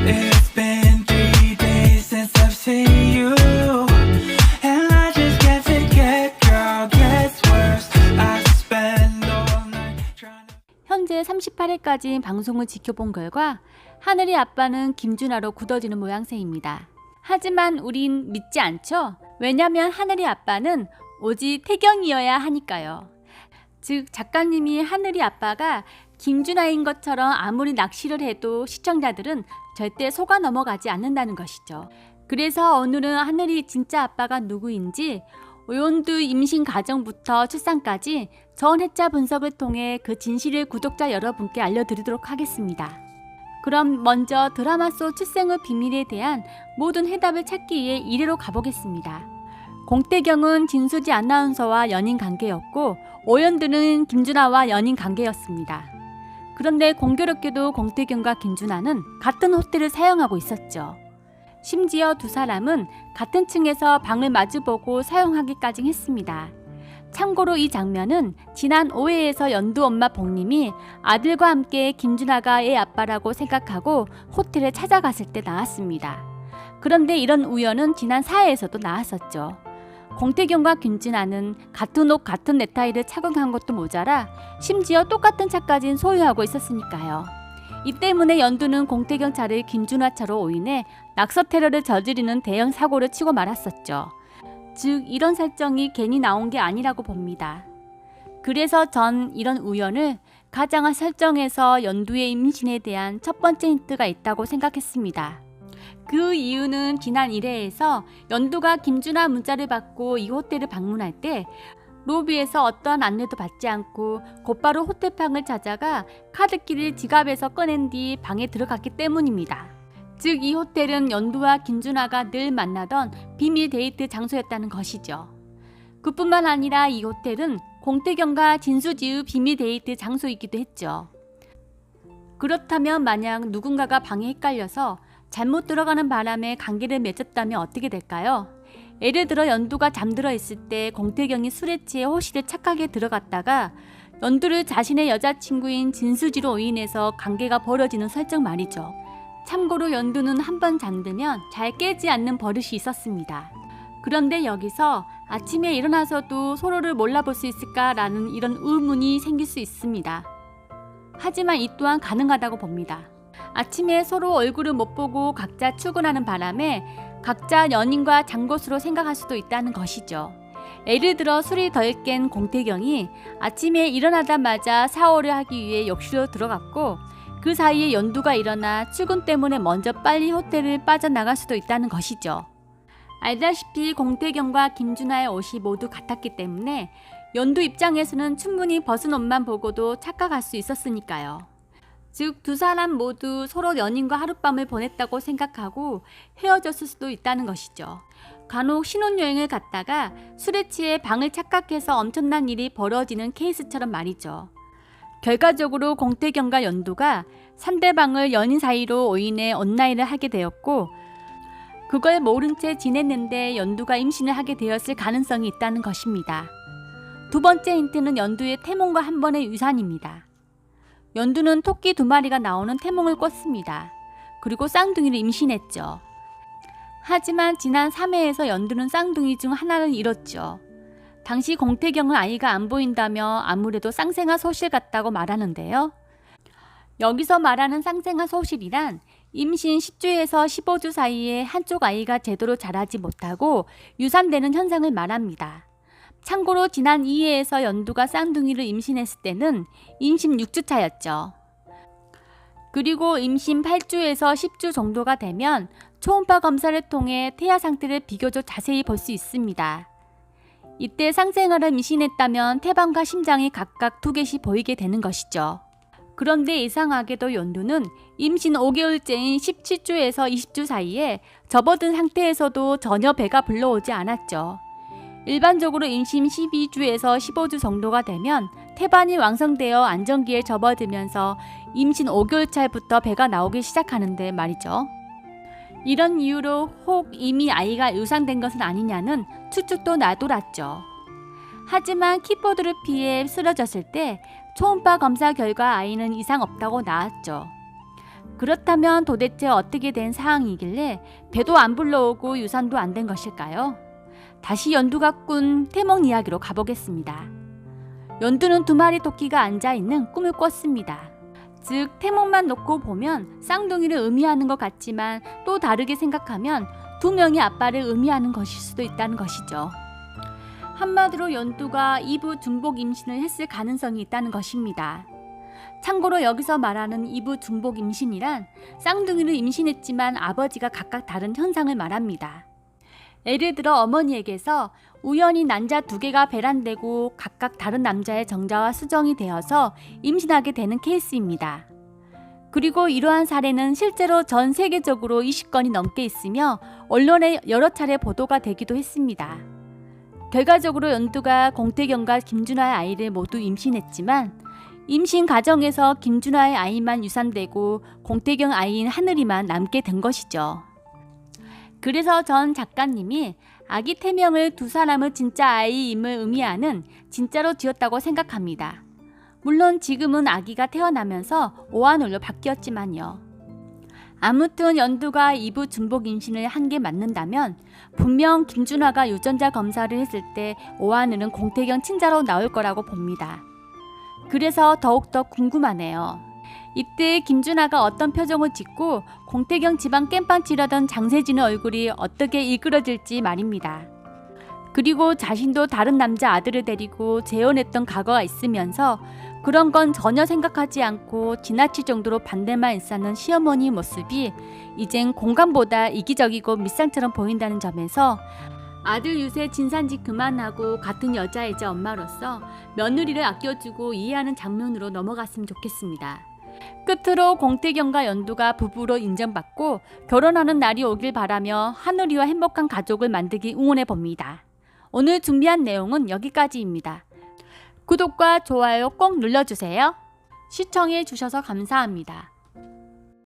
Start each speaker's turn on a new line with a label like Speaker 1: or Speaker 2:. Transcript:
Speaker 1: It's been 3 days since I've seen you, and I just can't forget, girl, gets worse. I spend all night trying to...
Speaker 2: 현재 38회까지 방송을 지켜본 결과 하늘이 아빠는 김준하로 굳어지는 모양새입니다. 하지만 우린 믿지 않죠? 왜냐면 하늘이 아빠는 오직 태경이어야 하니까요. 즉 작가님이 하늘이 아빠가 김준하인 것처럼 아무리 낚시를 해도 시청자들은 절대 속아 넘어가지 않는다는 것이죠. 그래서 오늘은 하늘이 진짜 아빠가 누구인지 오연두 임신 과정부터 출산까지 전 회차 분석을 통해 그 진실을 구독자 여러분께 알려드리도록 하겠습니다. 그럼 먼저 드라마 속 출생의 비밀에 대한 모든 해답을 찾기 위해 1회로 가보겠습니다. 공태경은 진수지 아나운서와 연인 관계였고 오연두는 김준하와 연인 관계였습니다. 그런데 공교롭게도 공태경과 김준하는 같은 호텔을 사용하고 있었죠. 심지어 두 사람은 같은 층에서 방을 마주보고 사용하기까지 했습니다. 참고로 이 장면은 지난 5회에서 연두 엄마 복님이 아들과 함께 김준하가 애 아빠라고 생각하고 호텔에 찾아갔을 때 나왔습니다. 그런데 이런 우연은 지난 4회에서도 나왔었죠. 공태경과 김준하는 같은 옷 같은 넥타이를 착용한 것도 모자라 심지어 똑같은 차까지 소유하고 있었으니까요. 이 때문에 연두는 공태경 차를 김준하 차로 오인해 낙서 테러를 저지르는 대형 사고를 치고 말았었죠. 즉 이런 설정이 괜히 나온 게 아니라고 봅니다. 그래서 전 이런 우연을 가장한 설정에서 연두의 임신에 대한 첫 번째 힌트가 있다고 생각했습니다. 그 이유는 지난 1회에서 연두가 김준하 문자를 받고 이 호텔을 방문할 때 로비에서 어떠한 안내도 받지 않고 곧바로 호텔방을 찾아가 카드키를 지갑에서 꺼낸 뒤 방에 들어갔기 때문입니다. 즉 이 호텔은 연두와 김준하가 늘 만나던 비밀 데이트 장소였다는 것이죠. 그뿐만 아니라 이 호텔은 공태경과 진수지의 비밀 데이트 장소이기도 했죠. 그렇다면 만약 누군가가 방에 헷갈려서 잘못 들어가는 바람에 관계를 맺었다면 어떻게 될까요? 예를 들어 연두가 잠들어 있을 때 공태경이 술에 취해 호실에 착하게 들어갔다가 연두를 자신의 여자친구인 진수지로 오인해서 관계가 벌어지는 설정 말이죠. 참고로 연두는 한 번 잠들면 잘 깨지 않는 버릇이 있었습니다. 그런데 여기서 아침에 일어나서도 서로를 몰라볼 수 있을까라는 이런 의문이 생길 수 있습니다. 하지만 이 또한 가능하다고 봅니다. 아침에 서로 얼굴을 못 보고 각자 출근하는 바람에 각자 연인과 잔 것으로 생각할 수도 있다는 것이죠. 예를 들어 술이 덜 깬 공태경이 아침에 일어나자마자 샤워를 하기 위해 욕실로 들어갔고 그 사이에 연두가 일어나 출근 때문에 먼저 빨리 호텔을 빠져나갈 수도 있다는 것이죠. 알다시피 공태경과 김준하의 옷이 모두 같았기 때문에 연두 입장에서는 충분히 벗은 옷만 보고도 착각할 수 있었으니까요. 즉 두 사람 모두 서로 연인과 하룻밤을 보냈다고 생각하고 헤어졌을 수도 있다는 것이죠. 간혹 신혼여행을 갔다가 술에 취해 방을 착각해서 엄청난 일이 벌어지는 케이스처럼 말이죠. 결과적으로 공태경과 연두가 상대방을 연인 사이로 오인해 온라인을 하게 되었고 그걸 모른 채 지냈는데 연두가 임신을 하게 되었을 가능성이 있다는 것입니다. 두 번째 힌트는 연두의 태몽과 한 번의 유산입니다. 연두는 토끼 2마리가 나오는 태몽을 꿨습니다. 그리고 쌍둥이를 임신했죠. 하지만 지난 3회에서 연두는 쌍둥이 중 하나를 잃었죠. 당시 공태경은 아이가 안 보인다며 아무래도 쌍생아 소실 같다고 말하는데요. 여기서 말하는 쌍생아 소실이란 임신 10주에서 15주 사이에 한쪽 아이가 제대로 자라지 못하고 유산되는 현상을 말합니다. 참고로 지난 2회에서 연두가 쌍둥이를 임신했을 때는 임신 6주 차였죠. 그리고 임신 8주에서 10주 정도가 되면 초음파 검사를 통해 태아 상태를 비교적 자세히 볼 수 있습니다. 이때 쌍생아를 임신했다면 태반과 심장이 각각 2개씩 보이게 되는 것이죠. 그런데 이상하게도 연두는 임신 5개월째인 17주에서 20주 사이에 접어든 상태에서도 전혀 배가 불러오지 않았죠. 일반적으로 임신 12주에서 15주 정도가 되면 태반이 완성되어 안정기에 접어들면서 임신 5개월 차부터 배가 나오기 시작하는데 말이죠. 이런 이유로 혹 이미 아이가 유산된 것은 아니냐는 추측도 나돌았죠. 하지만 키보드를 피해 쓰러졌을 때 초음파 검사 결과 아이는 이상 없다고 나왔죠. 그렇다면 도대체 어떻게 된 상황이길래 배도 안 불러오고 유산도 안 된 것일까요? 다시 연두가 꾼 태몽 이야기로 가보겠습니다. 연두는 2마리 토끼가 앉아있는 꿈을 꿨습니다. 즉 태몽만 놓고 보면 쌍둥이를 의미하는 것 같지만 또 다르게 생각하면 2명의 아빠를 의미하는 것일 수도 있다는 것이죠. 한마디로 연두가 이부 중복 임신을 했을 가능성이 있다는 것입니다. 참고로 여기서 말하는 이부 중복 임신이란 쌍둥이를 임신했지만 아버지가 각각 다른 현상을 말합니다. 예를 들어 어머니에게서 우연히 난자 2개가 배란되고 각각 다른 남자의 정자와 수정이 되어서 임신하게 되는 케이스입니다. 그리고 이러한 사례는 실제로 전 세계적으로 20건이 넘게 있으며 언론에 여러 차례 보도가 되기도 했습니다. 결과적으로 연두가 공태경과 김준하의 아이를 모두 임신했지만 임신 과정에서 김준하의 아이만 유산되고 공태경 아이인 하늘이만 남게 된 것이죠. 그래서 전 작가님이 아기 태명을 2사람의 진짜 아이임을 의미하는 진짜로 지었다고 생각합니다. 물론 지금은 아기가 태어나면서 오한울로 바뀌었지만요. 아무튼 연두가 이부 중복 임신을 한 게 맞는다면 분명 김준하가 유전자 검사를 했을 때 오한울은 공태경 친자로 나올 거라고 봅니다. 그래서 더욱더 궁금하네요. 이때 김준하가 어떤 표정을 짓고 공태경 집안 깽판 치려던 장세진의 얼굴이 어떻게 일그러질지 말입니다. 그리고 자신도 다른 남자 아들을 데리고 재혼했던 과거가 있으면서 그런 건 전혀 생각하지 않고 지나칠 정도로 반대만 일삼는 시어머니 모습이 이젠 공감보다 이기적이고 밑상처럼 보인다는 점에서 아들 유세 진산짓 그만하고 같은 여자이자 엄마로서 며느리를 아껴주고 이해하는 장면으로 넘어갔으면 좋겠습니다. 끝으로 공태경과 연두가 부부로 인정받고 결혼하는 날이 오길 바라며 하늘이와 행복한 가족을 만들기 응원해봅니다. 오늘 준비한 내용은 여기까지입니다. 구독과 좋아요 꼭 눌러주세요. 시청해주셔서 감사합니다.